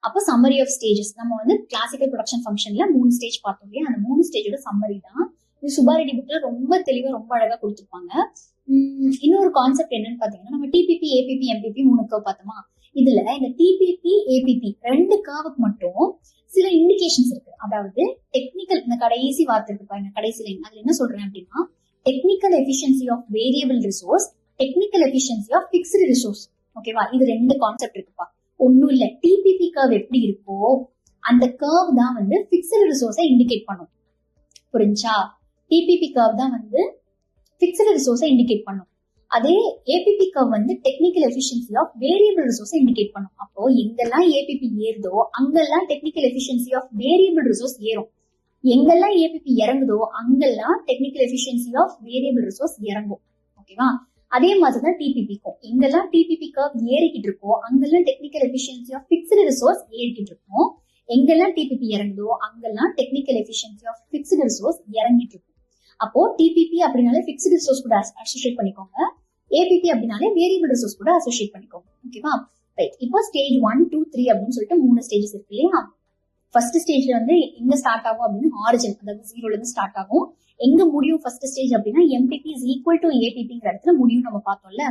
அப்போ summary of stages நம்ம வந்து கிளாசிக்கல் ப்ரொடக்ஷன் ஃபங்க்ஷன்ல 3 ஸ்டேஜ் பார்த்தோம் இல்லையா, அந்த 3 ஸ்டேஜோட சம்மரி தான் இது. சுபாரெட்டி புக்ல ரொம்ப தெளிவா ரொம்ப அழகா கொடுத்துருப்பாங்க. இன்னொரு கான்செப்ட் என்னன்னு பாத்தீங்கன்னா, நம்ம டிபிபி ஏபிபி எம்பிபி 3 கர்வ் பார்த்தோமா, இதுல இந்த டிபிபி ஏபிபி 2 கர்வுக்கு மட்டும் சில இண்டிகேஷன்ஸ் இருக்கு. அதாவது டெக்னிக்கல், இந்த கடைசி வார்த்தை இருக்கு பாருங்க, கடைசி லைன், அதுல என்ன சொல்றேன் அப்படின்னா, technical efficiency of variable resource, technical efficiency of fixed resource. ஓகேவா, இது 2 கான்செப்ட் இருக்குப்பா. ஒன்னும் இல்ல, டிபிபி கர்வ் எப்படி இருக்கோ அந்த கர்வ் தான் வந்து பிக்ஸ்டு ரிசோர்ஸை இண்டிகேட் பண்ணும். புரிஞ்சா? டிபிபி கர்வ் தான் வந்து பிக்ஸ்டு ரிசோர்ஸை இண்டிகேட் பண்ணும். அதே ஏபிபி கர்வ் வந்து டெக்னிக்கல் எஃபிஷியன்சி ஆஃப் வேரியபிள் ரிசோர்ஸை இண்டிகேட் பண்ணும். அப்போ எங்கெல்லாம் ஏபிபி ஏறுதோ அங்கெல்லாம் technical efficiency of variable resource ஏறும். எங்கெல்லாம் ஏபிபி இறங்குதோ அங்கெல்லாம் technical efficiency of variable resource இறங்கும். ஓகேவா? அதே மாதிரிதான் டிபிபிக்கும். எங்கெல்லாம் டிபிபி கர்வ் ஏறிக்கிட்டு இருக்கோ அங்கெல்லாம் technical efficiency of fixed resource ஏறிக்கிட்டு இருக்கும். எங்கெல்லாம் டிபிபி இறங்குதோ அங்கெல்லாம் technical efficiency of fixed resource இறங்கிட்டு இருக்கும். அப்போ டிபிபி அப்படின்னாலே பிக்ஸ்டு ரிசோர்ஸ் கூட அசோசியேட் பண்ணிக்கோங்க, ஏபிபி அப்படின்னாலே வேரியபிள் ரிசோர்ஸ் கூட அசோசியேட் பண்ணிக்கோங்க. ஓகேவா? ரைட். இப்போ ஸ்டேஜ் 1, 2, 3 அப்படின்னு சொல்லிட்டு 3 ஸ்டேஜஸ் இருக்கு இல்லையா. ஃபர்ஸ்ட் ஸ்டேஜ்ல வந்து எங்க ஸ்டார்ட் ஆகும் அப்படின்னு ஆரிஜின், அதாவது 0ல இருந்து ஸ்டார்ட் ஆகும். எங்க முடியும் ஃபர்ஸ்ட் ஸ்டேஜ் அப்படின்னா எம்பிபி இஸ் ஈக்குவல் டு ஏபிபிங்கிற இடத்துல முடியும் நம்ம பார்த்தோம்ல.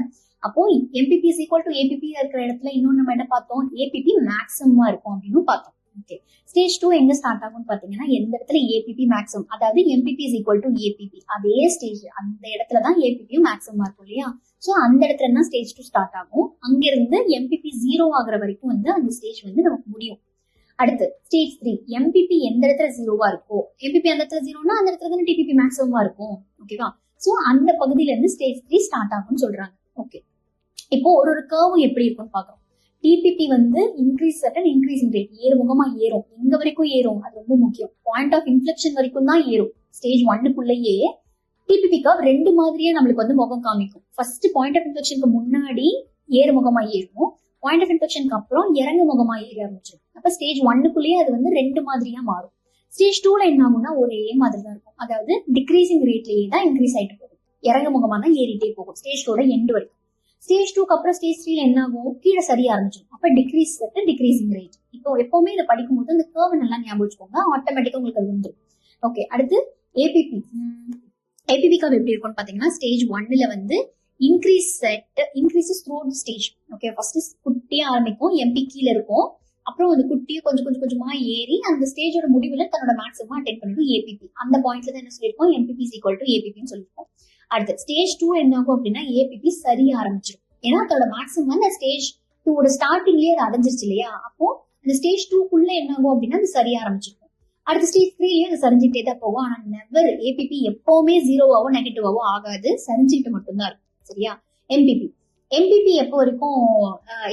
அப்போ MPP is equal to ABP இருக்கிற இடத்துல இன்னொன்று நம்ம என்ன பார்த்தோம், ஏபிபி மேக்ஸிமமா இருக்கும் அப்படின்னு பார்த்தோம். ஓகே, ஸ்டேஜ் 2 எங்க ஸ்டார்ட் ஆகும்னு பாத்தீங்கன்னா எந்த இடத்துல ஏபிபி மேக்ஸிமம், அதாவது MPP is equal to ABP, அதே ஸ்டேஜ் அந்த இடத்துல தான் ஏபிபியும் மேக்ஸிமமா இருக்கும் இல்லையா. சோ அந்த இடத்துல தான் ஸ்டேஜ் 2 ஸ்டார்ட் ஆகும். அங்க இருந்து எம்பிபி 0 ஆகுற வரைக்கும் வந்து அந்த ஸ்டேஜ் வந்து நமக்கு முடியும். அடுத்து ஸ்டேஜ் 3, எம்பிபி எந்த இடத்துல 0வா இருக்கோ, எம்பிபி அந்த இடத்துல 0னா அந்த இடத்துல தான் டிபிபி மேக்ஸிமமா இருக்கும். ஓகேவா? சோ அந்த பகுதியில இருந்து ஸ்டேஜ் 3 ஸ்டார்ட் ஆகும்னு சொல்றாங்க. ஓகே, இப்போ ஒரு கர்வ் எப்படி இருக்கும்னு பாக்குறோம். டிபிபி வந்து இன்க்ரீஸ் அட் இன்க்ரீசிங் ரேட், ஏறுமுகமா ஏறும். எங்க வரைக்கும் ஏறும் அது ரொம்ப முக்கியம். பாயிண்ட் ஆஃப் இன்ஃப்ளெக்ஷன் வரைக்கும் தான் ஏறும். ஸ்டேஜ் 1க்குள்ளேயே டிபிபி கர்வ் 2 மாதிரியே நம்மளுக்கு வந்து முகம் காமிக்கும். ஃபர்ஸ்ட் பாயிண்ட் ஆஃப் இன்ஃப்ளெக்ஷனுக்கு முன்னாடி ஏறுமுகமா ஏறும், பாயிண்ட் ஆஃப் இன்ஃப்ளெக்ஷனுக்கு அப்புறம் இறங்கு முகமா ஏற ஆரம்பிச்சிடும். அப்ப ஸ்டேஜ் 1க்குள்ளேயே அது வந்து 2 மாதிரியா மாறும். ஸ்டேஜ் 2ல என்ன ஆகும்னா ஒரே மாதிரி தான் இருக்கும், அதாவது டிக்ரீசிங் ரேட்லயே தான் இன்க்ரீஸ் ஆயிட்டு போகும், இறங்கு முகமா தான் ஏறிட்டே போகும் ஸ்டேஜ் 2ல எண்ட் வரைக்கும். ஸ்டேஜ் 2க்கு அப்புறம் ஸ்டேஜ் 3ல என்ன ஆகும், கீழே சரிய ஆரம்பிச்சிடும். அப்ப டிக்ரீஸ் அட் டிக்ரீசிங் ரேட். இப்போ எப்பவுமே இதை படிக்கும் போது அந்த கர்வ் நல்லா ஞாபகம் வச்சுக்கோங்க, ஆட்டோமேட்டிக்கா உங்களுக்கு அது வந்துடும். ஓகே, அடுத்து ஏபிபி. ஏபிபி கர்வ் எப்படி இருக்கும்னு பாத்தீங்கன்னா ஸ்டேஜ் 1ல வந்து increases through the stage. Okay, first குட்டியா ஆரம்பிக்கும், எம்பி கீழே இருக்கும், அப்புறம் அந்த குட்டியை கொஞ்சம் கொஞ்சமா ஏறி அந்த ஸ்டேஜோட முடிவுல தன்னோட மேக்ஸிமம் அட்டெண்ட் பண்ணிடும் ஏபிபி. அந்த பாயிண்ட்ல தான் என்ன சொல்லிருக்கோம், எம்பிபி இஸ் ஈக்குவல் டு ஏபிபின்னு சொல்லிருக்கோம். அடுத்து ஸ்டேஜ் 2 என்ன ஆகும் அப்படின்னா ஏபிபி சரிய ஆரம்பிச்சிடும். ஏன்னா அதோட மேக்ஸிமம் அந்த ஸ்டேஜ் 2வோட ஸ்டார்டிங்லயே அது அடைஞ்சிருச்சு இல்லையா. அப்போ அந்த ஸ்டேஜ் 2க்குள்ள என்ன ஆகும் அப்படின்னா அது சரிய ஆரம்பிச்சிருக்கும். அடுத்த ஸ்டேஜ் 3லயும் அது சரிஞ்சுட்டே தான் போகும். ஆனா நெவர் ஏபிபி எப்பவுமே 0வாவோ நெகட்டிவாவோ ஆகாது, சரிஞ்சுட்டு மட்டும்தான் இருக்கும். சரியா? எம்பிபி எப்போ வரைக்கும்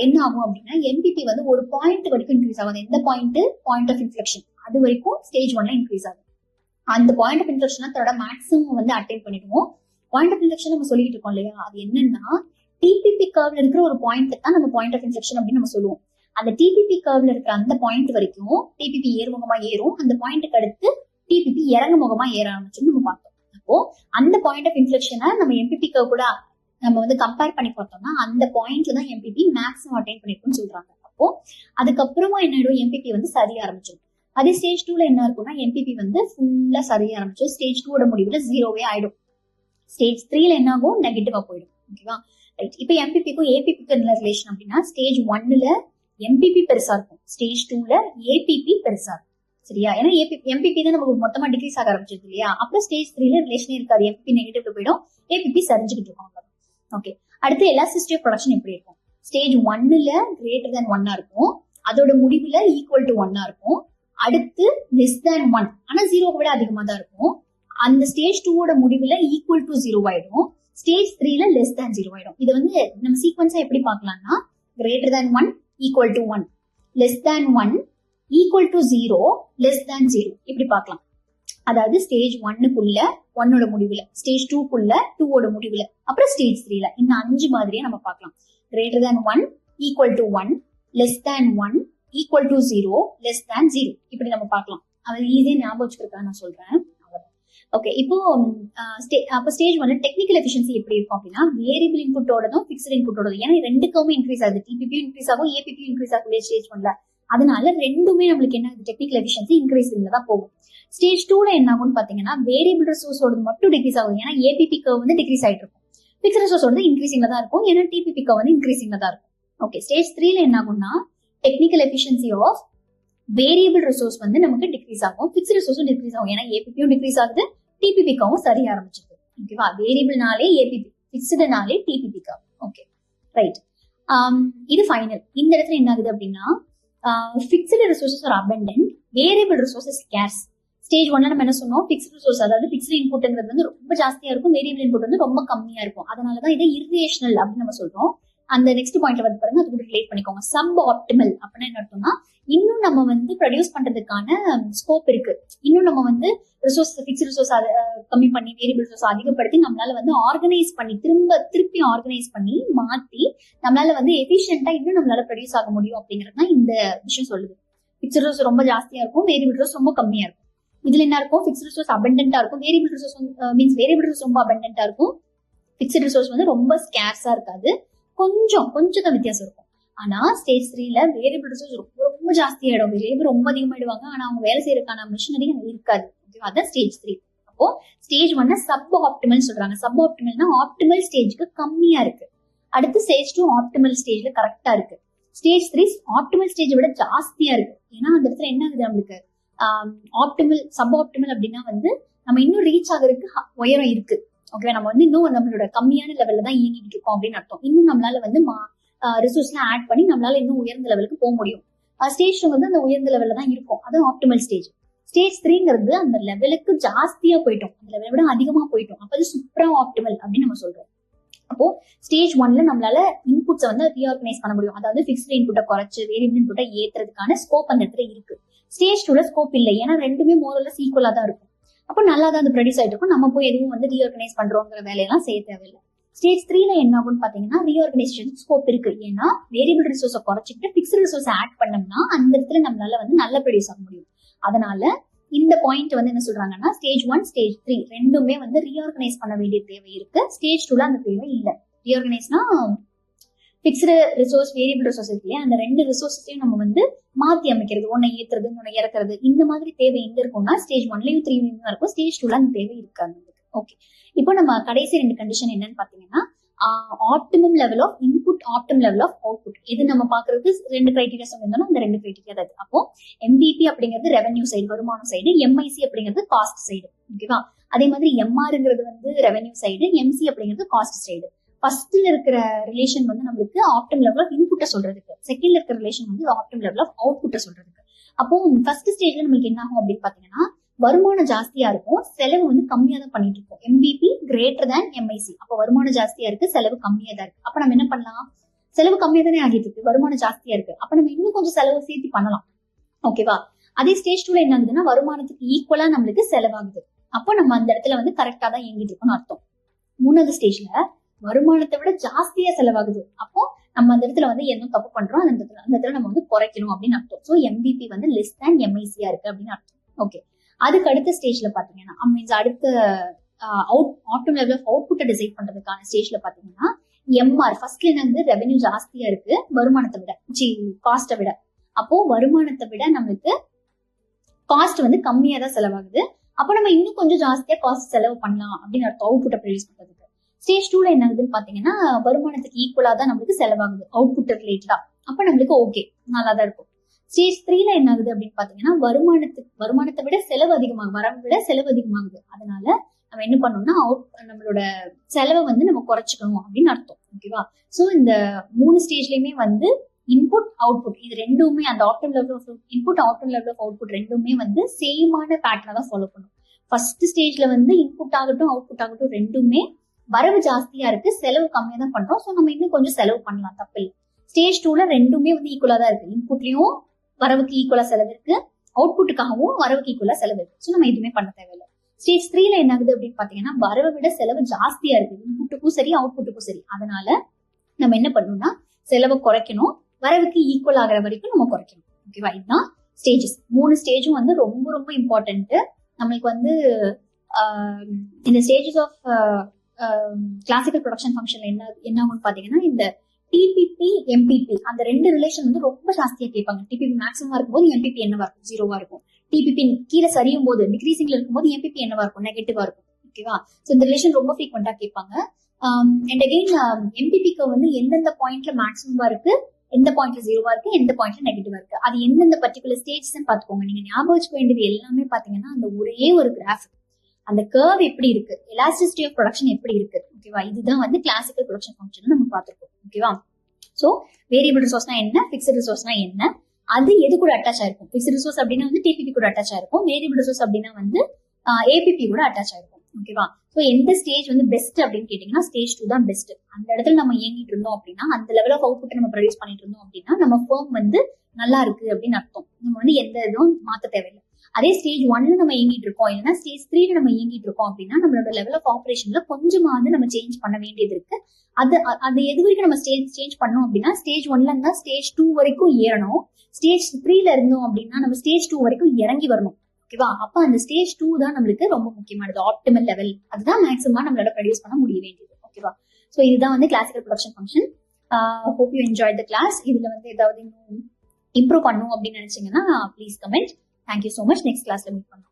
என்ன ஆகும் அப்படின்னா எம்பிபி வந்து ஒரு பாயிண்ட் வரைக்கும் இன்க்ரீஸ் ஆகும். எந்த பாயிண்ட் ஆஃப் இன்ஃப்ளெக்ஷன், அது வரைக்கும் ஸ்டேஜ் 1ல இன்க்ரீஸ் ஆகும். அந்த பாயிண்ட் ஆஃப் இன்ஃப்ளெக்ஷன் தன்னோட மேக்ஸிமம் வந்து அட்டைன் பண்ணிடுவோம். பாயிண்ட் ஆஃப் இன்ஃப்ளெக்ஷன் நம்ம சொல்லிட்டு இருக்கோம் இல்லையா, அது என்னன்னா டிபிபி கர்வ்ல இருக்கிற ஒரு பாயிண்ட் தான் நம்ம பாயிண்ட் ஆஃப் இன்ஃப்ளெக்ஷன் அப்படின்னு நம்ம சொல்லுவோம். அந்த டிபிபி கர்வ்ல இருக்கிற அந்த பாயிண்ட் வரைக்கும் டிபிபி ஏறுமுகமா ஏறும், அந்த பாயிண்ட்டுக்கு அடுத்து டிபிபி இறங்குமுகமா ஏற ஆரம்பிச்சுன்னு நம்ம பார்த்தோம். அப்போ அந்த பாயிண்ட் ஆஃப் இன்ஃப்ளெக்ஷனை நம்ம எம்பிபி கர்வ் கூட நம்ம வந்து கம்பேர் பண்ணி பார்த்தோம்னா அந்த பாயிண்ட்ல தான் எம்பிபி மேக்ஸிமம் அட்டைன் பண்ணிருக்கும்னு சொல்றாங்க. அப்போ அதுக்கப்புறமா என்ன ஆயிடும், எம்பிபி வந்து சரிய ஆரம்பிச்சிடும். அதே ஸ்டேஜ் 2ல என்ன இருக்கும்னா எம்பிபி வந்து ஃபுல்லா சரிய ஆரம்பிச்சு ஸ்டேஜ் 2வோட முடிவுல 0வே ஆயிடும். ஸ்டேஜ் 3ல என்ன ஆகும், நெகட்டிவா போயிடும். ஓகேவா? ரைட். இப்போ எம்பிபிக்கும் ஏபிபிக்கும் என்ன ரிலேஷன் அப்படின்னா ஸ்டேஜ் 1ல எம்பிபி பெருசா இருக்கும், ஸ்டேஜ் 2ல ஏபிபி பெருசா இருக்கும். சரியா? ஏன்னா எம்பிபி தான் நமக்கு மொத்தமா டிக்ரீஸ் ஆக ஆரம்பிச்சது இல்லையா. அப்புறம் ஸ்டேஜ் 3ல ரிலேஷனே இருக்காது, எம்பிபி நெகட்டிவ்ல போயிடும், ஏபிபி சரிஞ்சுக்கிட்டு இருக்கும். ஓகே, அடுத்து எலாஸ்டிசிட்டி ஆஃப் ப்ரொடக்ஷன் எப்படி இருக்கும், ஸ்டேஜ் 1ல கிரேட்டர் தென் 1 இருக்கும், அதோட முடிவுல ஈக்குவல் டு 1 இருக்கும், அடுத்து லெஸ் தேன் 1 ஆனா 0க்கு விட அதிகமா தான் இருக்கும், அந்த ஸ்டேஜ் 2வோட முடிவுல ஈக்குவல் டு 0 ஆயிடும், ஸ்டேஜ் 3ல லெஸ் தேன் 0 ஆயிடும். இது வந்து நம்ம சீக்வன்ஸா எப்படி பார்க்கலாம்னா greater than 1 equal to 1, less than 1 equal to 0, less than 0 இப்படி பார்க்கலாம். அதாவது ஸ்டேஜ் 1க்குள்ள 1ஓட முடிவுல, ஸ்டேஜ் 2க்குள்ள 2ஓட முடிவுல, அப்புறம் ஸ்டேஜ் 3ல இந்த 5 மாதிரியே நம்ம பார்க்கலாம். Greater than 1 equal to 1, less than 1 equal to 0, less than 0 இப்படி நம்ம பார்க்கலாம். அது ஈஸியா ஞாபகம் வச்சுக்கிறதுக்காக நான் சொல்றேன். ஓகே, இப்போ அப்போ ஸ்டேஜ் 1 டெக்னிக்கல் எஃபிஷியன்சி எப்படி இருக்கும் அப்படின்னா வேரியபிள் இன்புட்டோடதும் பிக்ஸ்ட் இன்புட்டோடதும், ஏன்னா 2க்குமே இன்க்ரீஸ் ஆகுது, டிபிபியும் இன்க்ரீஸ் ஆகும், ஏபிபியும் இன்க்ரீஸ் ஆகும் ஸ்டேஜ் 1ல. அதனால ரெண்டுமே நம்மளுக்கு என்ன டெக்னிக்கல் எஃபிஷியன்சி இன்க்ரீசிங்ல தான் போகும். ஸ்டேஜ் 2ல என்ன ஆகும்னு பாத்தீங்கன்னா வேரியபிள் ரிசோர்ஸோட மட்டும் டிக்ரீஸ் ஆகும். ஏன்னா ஏபிபி கர்வ் வந்து டிக்ரீஸ் ஆயிட்டு இருக்கும். பிக்ஸ்ட் ரிசோர்ஸ் வந்து இன்க்ரீசிங்ல தான் இருக்கும். ஏன்னா டிபிபி கர்வ் வந்து இன்க்ரீசிங்ல தான் இருக்கும். ஓகே, ஸ்டேஜ் 3ல என்ன ஆகும்னா technical efficiency of variable resource வந்து நமக்கு டிக்ரீஸ் ஆகும், பிக்ஸ்ட் ரிசோர்ஸும் டிக்ரீஸ் ஆகும். ஏன்னா ஏபிபியும் டிக்ரீஸ் ஆகுது, டிபிபி கர்வும் சரிய ஆரம்பிச்சிருக்கு. ஓகேவா, வேரியபிள்னாலே ஏபிபி, பிக்ஸ்டுனாலே டிபிபி கர்வ். Okay right. இது ஃபைனல். இந்த இடத்துல என்ன ஆகுது அப்படின்னா fixed resources are abundant, variable resources scarce. Stage 1ல நம்ம என்ன சொன்னோம், பிக்ஸ்டு ரிசோர்ஸ் அதாவது பிக்ஸ்டு இன்புட்ங்கிறது வந்து ரொம்ப ஜாஸ்தியா இருக்கும், வேரியபிள் இன்புட் வந்து ரொம்ப கம்மியா இருக்கும். அதனாலதான் இதை இர்ரேஷனல் அப்படின்னு நம்ம சொல்றோம். அந்த நெக்ஸ்ட் பாயிண்ட்ல வந்து பாருங்க, அது கூட ரிலேட் பண்ணிக்கோங்க. சப் ஆப்டிமல் அப்படின்னா என்ன அர்த்தம்னா இன்னும் நம்ம வந்து ப்ரொடியூஸ் பண்றதுக்கான ஸ்கோப் இருக்கு. இன்னும் நம்ம வந்து ரிசோர்ஸ் பிக்ஸ்டு ரிசோர்ஸ் கம்மி பண்ணி வேரியபிள் ரிசோர்ஸ் அதிகப்படுத்தி நம்மளால வந்து ஆர்கனைஸ் பண்ணி திருப்பி ஆர்கனைஸ் பண்ணி மாத்தி நம்மளால வந்து எஃபிஷியன்டா இன்னும் நம்மளால ப்ரொடியூஸ் ஆக முடியும் அப்படிங்கிறது தான் இந்த விஷயம் சொல்லுது. பிக்ஸ்டு ரிசோர்ஸ் ரொம்ப ஜாஸ்தியா இருக்கும், வேரியபிள் ரிசோர்ஸ் ரொம்ப கம்மியா இருக்கும். இதுல என்ன இருக்கும், பிக்ஸ்டு ரிசோர்ஸ் அபண்டன்டா இருக்கும், variable resource means variable resource ரொம்ப அபண்டன்டா இருக்கும், பிக்ஸ்டு ரிசோர்ஸ் வந்து ரொம்ப ஸ்கேர்ஸா இருக்காது, கொஞ்சம் தான் வித்தியாசம் இருக்கும். ஆனா ஸ்டேஜ் 3ல வேரியபிள் ரிசோர்ஸ் ரொம்ப ஜாஸ்தியாயிடும், லேபர் ரொம்ப அதிகமாயிடுவாங்க, ஆனா அவங்க வேலை செய்யறதுக்கான மிஷினரி அங்க இருக்காது. அதான் ஸ்டேஜ் 3. அப்போ ஸ்டேஜ் 1 சப் ஆப்டிமல் சொல்றாங்க. சப் ஆப்டிமல்னா ஆப்டிமல் ஸ்டேஜ்க்கு கம்மியா இருக்கு. அடுத்து ஸ்டேஜ் 2 ஆப்டிமல் ஸ்டேஜ்ல கரெக்டா இருக்கு. ஸ்டேஜ் 3 ஆப்டிமல் ஸ்டேஜை விட ஜாஸ்தியா இருக்கு. ஏன்னா அந்த இடத்துல என்ன ஆகுது நம்மளுக்கு, ஆப்டிமல் சப் ஆப்டிமல் அப்படின்னா வந்து நம்ம இன்னும் ரீச் ஆகிறதுக்கு உயரம் இருக்கு. ஓகே, நம்ம வந்து இன்னும் நம்மளோட கம்மியான லெவல்ல தான் இயங்கிட்டு இருக்கோம் அப்படின்னு அர்த்தம். இன்னும் நம்மளால வந்து ரிசோர்ஸ்லாம் ஆட் பண்ணி நம்மளால இன்னும் உயர்ந்த லெவலுக்கு போக முடியும். ஸ்டேஜ் 2 வந்து அந்த உயர்ந்த லெவல்ல தான் இருக்கும், அது ஆப்டிமல் ஸ்டேஜ். ஸ்டேஜ் 3ங்கிறது அந்த லெவலுக்கு ஜாஸ்தியா போயிட்டோம், அந்த லெவலை விட அதிகமா போயிட்டோம், அப்ப அது சூப்பரா ஆப்டிமல் அப்படின்னு நம்ம சொல்றோம். அப்போ ஸ்டேஜ் 1ல நம்மளால இன்புட்ஸை வந்து ரீஆர்கனைஸ் பண்ண முடியும், அதாவது பிக்ஸ்டு இன்புட்டை குறைச்சு வேரியபிள் இன்புட்டை ஏத்துறதுக்கான ஸ்கோப் அந்த இடத்துல இருக்கு. ஸ்டேஜ் 2ல ஸ்கோப் இல்லை, ஏன்னா ரெண்டுமே மோரலஸ் ஈக்குவலா தான் இருக்கும். அப்போ நல்லா தான் அது ப்ரொடியூஸ் ஆயிட்டு இருக்கும், நம்ம போய் எதுவும் வந்து ரீஆர்கனைஸ் பண்றோங்கிற வேலையெல்லாம் செய்ய தேவையில்லை. ஸ்டேஜ் 3ல என்ன ஆகும்னு பாத்தீங்கன்னா ரீஆர்கனைசேஷன் ஸ்கோப் இருக்கு. ஏன்னா வேரியபிள் ரிசோர்ஸை குறைச்சிட்டு பிக்ஸ்டு ரிசோர்ஸ் ஆட் பண்ணோம்னா அந்த இடத்துல நம்மளால வந்து நல்ல ப்ரொடியூஸ் ஆக முடியும். அதனால இந்த பாயிண்ட் வந்து என்ன சொல்றாங்கன்னா ஸ்டேஜ் 1 ஸ்டேஜ் 3 ரெண்டுமே வந்து ரீஆர்கனைஸ் பண்ண வேண்டிய தேவை இருக்கு. ஸ்டேஜ் 2ல அந்த தேவை இல்லை. ரீஆர்கனைஸ்னா பிக்ஸ்டு ரிசோர்ஸ் வேரியபிள் ரிசோர்ஸ் இருக்கு இல்லையா, அந்த ரெண்டு ரிசோர்ஸையும் நம்ம வந்து மாத்தி அமைக்கிறது, ஒன்னை ஏத்துறது இன்னொன்னு இறக்குறது, இந்த மாதிரி தேவை எங்க இருக்கும்னா ஸ்டேஜ் 1லயும் 3லயும் தான் இருக்கும். ஸ்டேஜ் 2ல அந்த தேவை இருக்காது. ஓகே, இப்போ நம்ம கடைசி ரெண்டு கண்டிஷன் என்னன்னு பாத்தீங்கன்னா optimum level of input, optimum level of output. இது நம்ம பாக்குறது ரெண்டு கிரைட்டீரியா சொல்லியிருந்தோம், அந்த ரெண்டு கிரைட்டீரியா தான். அப்போ எம்பிபி அப்படிங்கிறது ரெவென்யூ சைடு, வருமானம் சைடு, எம்ஐசி அப்படிங்கிறது காஸ்ட் சைடு. ஓகேவா, அதே மாதிரி எம்ஆர்ங்கிறது வந்து ரெவென்யூ சைடு, எம்சி அப்படிங்கிறது காஸ்ட் சைடு. ஃபர்ஸ்ட்ல இருக்கிற ரிலேஷன் வந்து நம்மளுக்கு ஆப்டிமம் லெவல் ஆஃப் இன்புட்டை சொல்றதுக்கு, செகண்ட்ல இருக்கிற ரிலேஷன் வந்து ஆப்டிமம் லெவல் ஆஃப் அவுட்புட்டை சொல்றதுக்கு. அப்போ ஃபர்ஸ்ட் ஸ்டேஜ்ல நம்மளுக்கு என்ன ஆகும் அப்படின்னு பாத்தீங்கன்னா வருமானம் ஜாஸ்தியா இருக்கும், செலவு வந்து கம்மியா தான் பண்ணிட்டு இருக்கோம். எம்பிபி கிரேட்டர் தேன் எம்ஐசி, அப்போ வருமானம் ஜாஸ்தியா இருக்கு, செலவு கம்மியா தான் இருக்கு. அப்ப நம்ம என்ன பண்ணலாம், செலவு கம்மியா தானே ஆகிட்டு இருக்கு, வருமானம் ஜாஸ்தியா இருக்கு, அப்ப நம்ம இன்னும் கொஞ்சம் செலவு சேர்த்து பண்ணலாம். ஓகேவா, அதே ஸ்டேஜ் 2ல என்ன ஆகுதுன்னா வருமானத்துக்கு ஈக்குவலா நம்மளுக்கு செலவாகுது. அப்போ நம்ம அந்த இடத்துல வந்து கரெக்டா தான் இயங்கிட்டு இருக்கோம்னு அர்த்தம். மூணாவது ஸ்டேஜ்ல வருமானத்தை விட ஜாஸ்தியா செலவாகுது, அப்போ நம்ம அந்த இடத்துல வந்து என்ன தப்பு பண்றோம், அந்த இடத்துல நம்ம வந்து குறைக்கணும் அப்படின்னு அர்த்தம். ஸோ எம்பிபி வந்து லெஸ் தேன் எம்ஐசியா இருக்கு அப்படின்னு அர்த்தம். ஓகே, அதுக்கு அடுத்த ஸ்டேஜ்ல பாத்தீங்கன்னா மீன்ஸ் அடுத்த ஆப்டிமம் லெவல் ஆஃப் அவுட்புட்டை டிசைட் பண்றதுக்கான ஸ்டேஜ்ல பாத்தீங்கன்னா எம்ஆர் ஃபர்ஸ்ட்ல வந்து ரெவென்யூ ஜாஸ்தியா இருக்கு வருமானத்தை விட, காஸ்ட்டை விட. அப்போ வருமானத்தை விட நம்மளுக்கு காஸ்ட் வந்து கம்மியா தான் செலவாகுது, அப்போ நம்ம இன்னும் கொஞ்சம் ஜாஸ்தியா காஸ்ட் செலவு பண்ணலாம் அப்படின்னு அர்த்தம் அவுட்புட்டை ப்ரொடியூஸ் பண்றதுக்கு. ஸ்டேஜ் 2ல என்ன ஆகுதுன்னு பாத்தீங்கன்னா வருமானத்துக்கு ஈக்குவலா தான் நம்மளுக்கு செலவாகுது அவுட்புட் ரிலேட்டடா, அப்ப நம்மளுக்கு ஓகே நல்லா தான் இருக்கும். ஸ்டேஜ் 3ல என்ன ஆகுது அப்படின்னு பாத்தீங்கன்னா வருமானத்தை விட செலவு அதிகமாகுது, வரவை விட செலவு அதிகமாகுது. அதனால நம்ம என்ன பண்ணோம்னா நம்மளோட செலவை வந்து நம்ம குறைச்சிக்கணும் அப்படின்னு அர்த்தம். ஓகேவா, சோ இந்த 3 ஸ்டேஜ்லயுமே வந்து இன்புட் அவுட்புட் இது ரெண்டுமே அந்த optimum level of input optimum level of output ரெண்டுமே வந்து சேமான பேட்டர்னை தான் ஃபாலோ பண்ணும். ஃபர்ஸ்ட் ஸ்டேஜ்ல வந்து இன்புட் ஆகட்டும் அவுட்புட் ஆகட்டும் ரெண்டுமே வரவு ஜாஸ்தியா இருக்கு, செலவு கம்மியா தான் பண்றோம், சோ நம்ம இன்னும் கொஞ்சம் செலவு பண்ணலாம், தப்பில்லை. ஸ்டேஜ் 2ல ரெண்டுமே வந்து ஈக்குவலா தான் இருக்கு, இன்புட்லயும் வரவுக்கு ஈக்குவலா செலவு இருக்கு, அவுட்புட்டுக்காகவும் வரவுக்கு ஈக்குவலா செலவு இருக்கு, சோ நம்ம எதுவுமே பண்ண தேவையில்லை. ஸ்டேஜ் 3ல என்ன ஆகுது அப்படின்னு பாத்தீங்கன்னா வரவை விட செலவு ஜாஸ்தியா இருக்கு, இன்புட்டுக்கும் சரி அவுட்புட்டுக்கும் சரி. அதனால நம்ம என்ன பண்ணணும்னா செலவை குறைக்கணும், வரவுக்கு ஈக்குவல் ஆகிற வரைக்கும் நம்ம குறைக்கணும். ஓகேவா, இதுதான் ஸ்டேஜஸ். 3 ஸ்டேஜும் வந்து ரொம்ப ரொம்ப இம்பார்ட்டன்ட். நம்மளுக்கு வந்து இந்த ஸ்டேஜஸ் ஆஃப் கிளாசிக்கல் ப்ரொடக்ஷன் ஃபங்க்ஷன்ல என்ன ஆகும்னு பாத்தீங்கன்னா இந்த டிபிபி எம்பிபி அந்த ரெண்டு ரிலேஷன் வந்து ரொம்ப ஜாஸ்தியா கேட்பாங்க. டிபிபி மேக்ஸிமமா இருக்கும்போது எம்பிபி என்னவா இருக்கும், 0வா இருக்கும். டிபிபி கீழே சரியும் போது டிகிரீசிங்ல இருக்கும்போது எம்பிபி என்னவா இருக்கும், நெகட்டிவா இருக்கும். ஓகேவா? சோ இந்த ரிலேஷன் ரொம்ப ஃப்ரீக்வெண்டா கேட்பாங்க. அண்ட் அகைன் எம்பிபிக்கு வந்து எந்தெந்த பாயிண்ட்ல மேக்ஸிமமா இருக்கு, எந்த பாயிண்ட்ல 0வா இருக்கு, எந்த பாயிண்ட்ல நெகட்டிவா இருக்கு, அது எந்தெந்த பர்டிகுலர் ஸ்டேஜ் பாத்துக்கோங்க. நீங்க ஞாபகம் வச்சுக்க வேண்டியது எல்லாமே பாத்தீங்கன்னா அந்த ஒரே ஒரு கிராஃப், அந்த கர்வ் எப்படி இருக்கு, எலாஸ்டிசிட்டி ஆஃப் ப்ரொடக்ஷன் எப்படி இருக்கு. ஓகேவா? இதுதான் வந்து கிளாசிக்கல் ப்ரொடக்ஷன் ஃபங்க்ஷன் நம்ம பார்த்திருக்கோம். ஓகேவா? சோ வேரியபிள் ரிசோர்ஸ்னா என்ன, பிக்ஸ்ட் ரிசோர்ஸ்னா என்ன, அது எது கூட அட்டாச் ஆயிருக்கும். பிக்ஸ்ட் ரிசோர்ஸ் அப்படின்னா வந்து டிபிபி கூட அட்டாச் ஆயிருக்கும். வேரியபிள் ரிசோர்ஸ் அப்படின்னா வந்து ஏபிபி கூட அட்டாச் ஆயிருக்கும். ஓகேவா? சோ எந்த ஸ்டேஜ் வந்து பெஸ்ட் அப்படின்னு கேட்டீங்கன்னா ஸ்டேஜ் 2 தான் பெஸ்ட். அந்த இடத்துல நம்ம இயங்கிட்டு இருந்தோம் அப்படின்னா, அந்த லெவல் ஆஃப் அவுட்புட் நம்ம ப்ரொடியூஸ் பண்ணிட்டு இருந்தோம் அப்படின்னா நம்ம ஃபர்ம் வந்து நல்லா இருக்கு அப்படின்னு அர்த்தம். நம்ம வந்து எந்த இதுவும் மாத்த தேவையில்லை. அதே ஸ்டேஜ் 1ல நம்ம இயங்கிட்டு இருக்கோம், இல்லைன்னா ஸ்டேஜ் 3ல நம்ம இயங்கிட்டு இருக்கோம் அப்படின்னா நம்மளோட லெவல் ஆஃப் ஆபரேஷன்ல கொஞ்சமா வந்து நம்ம சேஞ்ச் பண்ண வேண்டியது இருக்கு. அது எது வரைக்கும் நம்ம சேஞ்ச் பண்ணோம் அப்படின்னா ஸ்டேஜ் 1ல இருந்தா ஸ்டேஜ் 2 வரைக்கும் ஏறணும். ஸ்டேஜ் 3ல இருந்தோம் அப்படின்னா நம்ம ஸ்டேஜ் 2 வரைக்கும் இறங்கி வரணும். ஓகேவா? அப்ப அந்த ஸ்டேஜ் 2 தான் நம்மளுக்கு ரொம்ப முக்கியமானது, ஆப்டிமல் லெவல். அதுதான் மேக்ஸிமமா நம்மளால ப்ரொடியூஸ் பண்ண முடிய வேண்டியது. ஓகேவா? சோ இதுதான் வந்து classical production function. Hope you enjoy the class. இதுல வந்து ஏதாவது இன்னும் இம்ப்ரூவ் பண்ணும் அப்படின்னு நினைச்சீங்கன்னா please comment. Thank you so much. Next கிளாஸ்ல மீட் பண்ணலாம்.